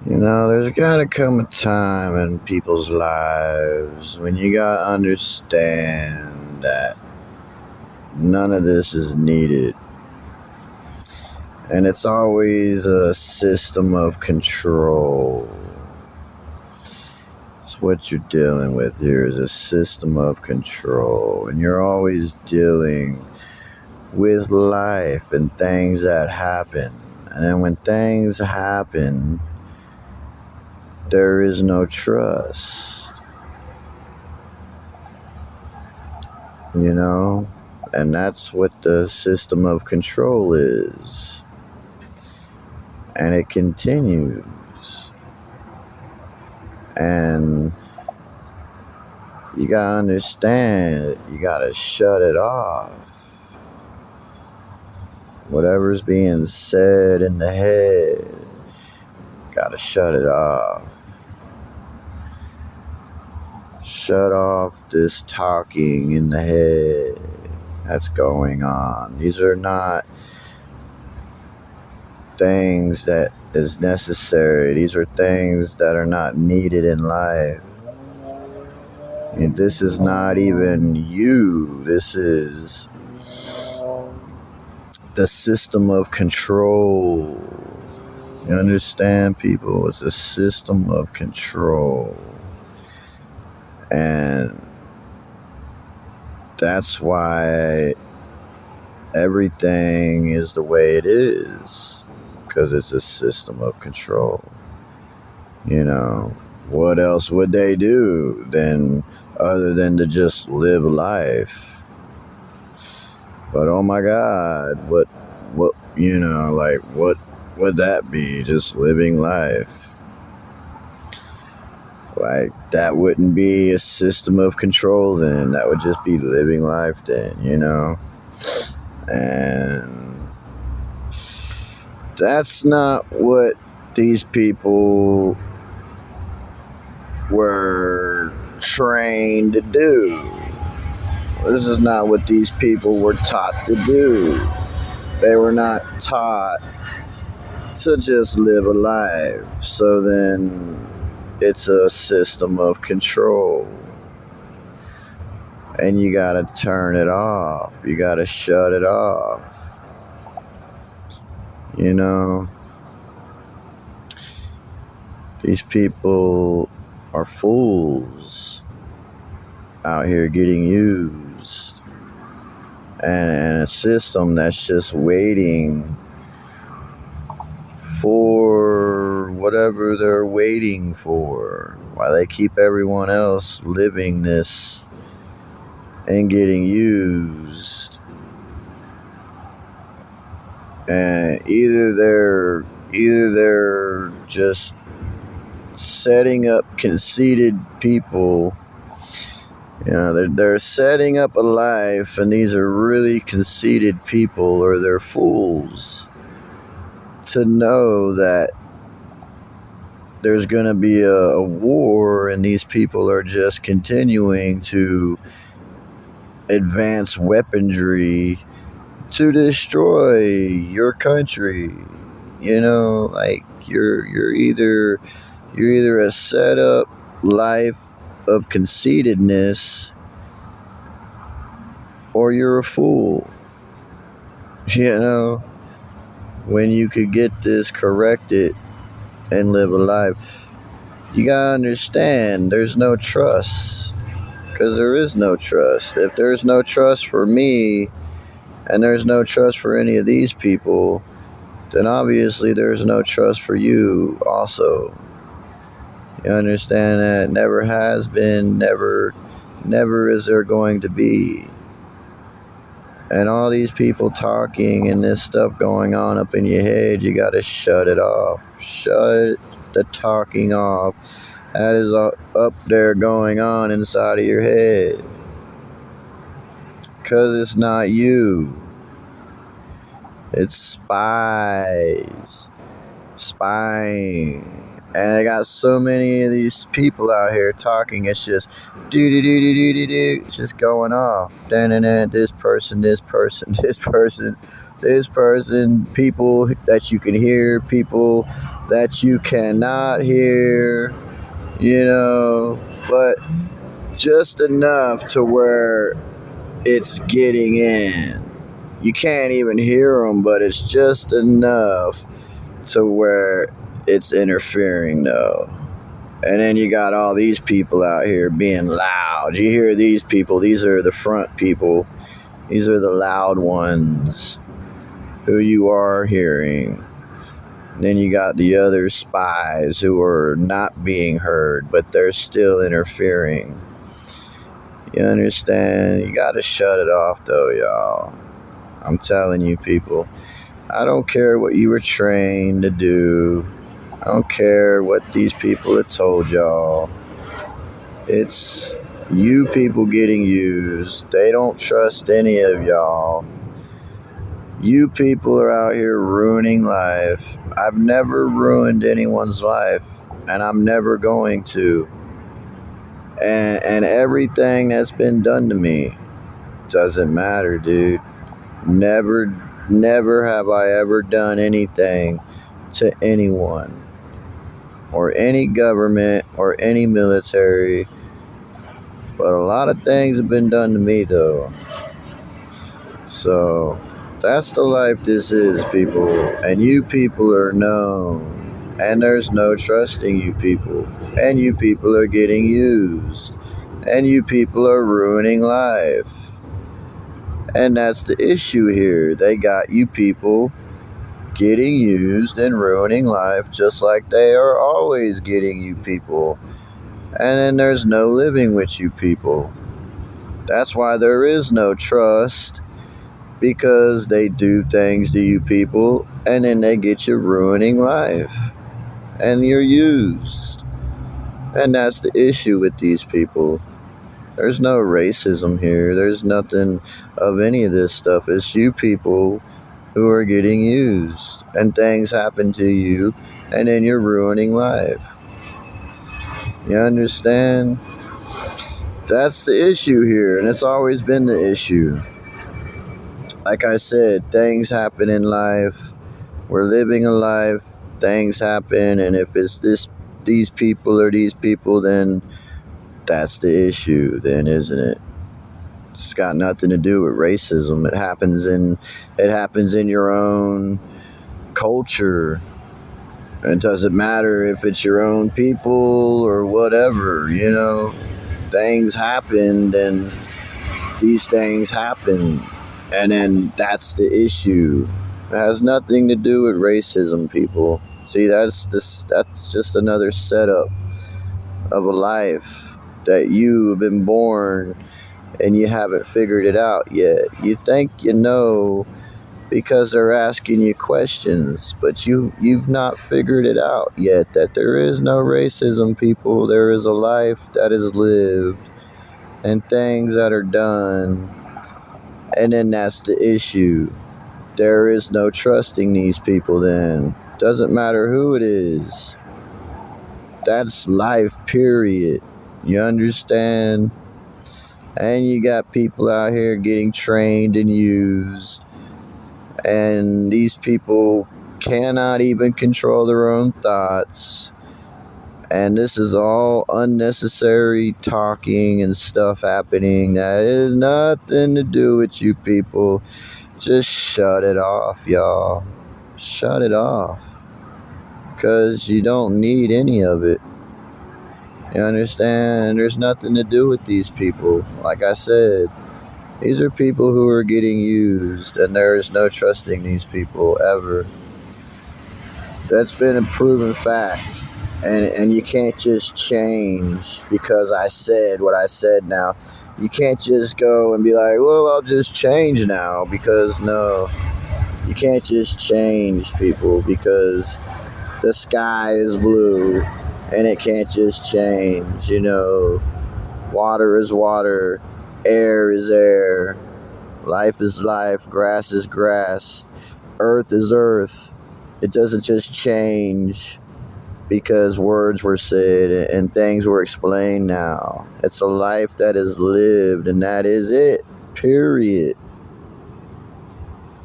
There's gotta come a time in people's lives when you gotta understand that none of this is needed. And it's always a system of control. It's what you're dealing with here is a system of control. And you're always dealing with life and things that happen. And then when things happen, there is no trust, and that's what the system of control is. And it continues. And you gotta understand, you gotta shut it off. Whatever's being said in the head, gotta shut it off. Shut off this talking in the head that's going on. These are not things that is necessary. These are things that are not needed in life. And this is not even you. This is the system of control. You understand, people? It's a system of control. And that's why everything is the way it is. Because it's a system of control. What else would they do other than to just live life? But oh my God, what would that be? Just living life. Like, that wouldn't be a system of control then. That would just be living life then, And that's not what these people were trained to do. This is not what these people were taught to do. They were not taught to just live a life. So then it's a system of control. And you gotta turn it off. You gotta shut it off. These people are fools out here getting used. And a system that's just waiting for whatever they're waiting for, while they keep everyone else living this and getting used. And either they're just setting up conceited people. They're setting up a life, and these are really conceited people, or they're fools to know that there's going to be a war, and these people are just continuing to advance weaponry to destroy your country. Like you're either a set up life of conceitedness, or you're a fool. When you could get this corrected and live a life, you gotta understand there's no trust. Because there is no trust. If there's no trust for me, and there's no trust for any of these people, then obviously there's no trust for you also. You understand that? Never has been, never is there going to be. And all these people talking and this stuff going on up in your head, you gotta shut it off. Shut the talking off. That is up there going on inside of your head. Because it's not you. It's spies. Spying. And I got so many of these people out here talking. It's just do do do do do do do. It's just going off. Then this person, this person, this person, this person. People that you can hear, people that you cannot hear. You know, but just enough to where it's getting in. You can't even hear them, but it's just enough to where it's interfering though. And then you got all these people out here being loud. You hear these people, these are the front people. These are the loud ones who you are hearing. And then you got the other spies who are not being heard, but they're still interfering. You understand? You gotta shut it off though, y'all. I'm telling you, people. I don't care what you were trained to do. I don't care what these people have told y'all. It's you people getting used. They don't trust any of y'all. You people are out here ruining life. I've never ruined anyone's life, and I'm never going to. And everything that's been done to me doesn't matter, dude. Never have I ever done anything to anyone or any government or any military. But a lot of things have been done to me, though. So that's the life this is, people. And you people are known. And there's no trusting you people. And you people are getting used. And you people are ruining life. And that's the issue here. They got you people getting used and ruining life just like they are always getting you people. And then there's no living with you people. That's why there is no trust, because they do things to you people and then they get you ruining life and you're used. And that's the issue with these people. There's no racism here. There's nothing of any of this stuff. It's you people who are getting used and things happen to you and then you're ruining life. You understand? That's the issue here, and it's always been the issue. Like I said, things happen in life. We're living a life. Things happen, and if it's these people or these people, then that's the issue, then, isn't it? It's got nothing to do with racism. It happens in your own culture. It doesn't matter if it's your own people or whatever, you know. Things happen, then these things happen, and then that's the issue. It has nothing to do with racism, people. See, that's just another setup of a life that you have been born and you haven't figured it out yet. You think you know because they're asking you questions, but you've not figured it out yet that there is no racism, people. There is a life that is lived and things that are done, and then that's the issue. There is no trusting these people then. Doesn't matter who it is. That's life, period. You understand? And you got people out here getting trained and used, and these people cannot even control their own thoughts. And this is all unnecessary talking and stuff happening that has nothing to do with you people. Just shut it off, y'all. Shut it off. Because you don't need any of it. You understand? And there's nothing to do with these people. Like I said, these are people who are getting used, and there is no trusting these people ever. That's been a proven fact. And you can't just change because I said what I said now. You can't just go and be like, well, I'll just change now, because no. You can't just change, people, because the sky is blue and it can't just change, you know. Water is water, air is air, life is life, grass is grass, earth is earth. It doesn't just change. because words were said and things were explained now. It's a life that is lived, and that is it. Period.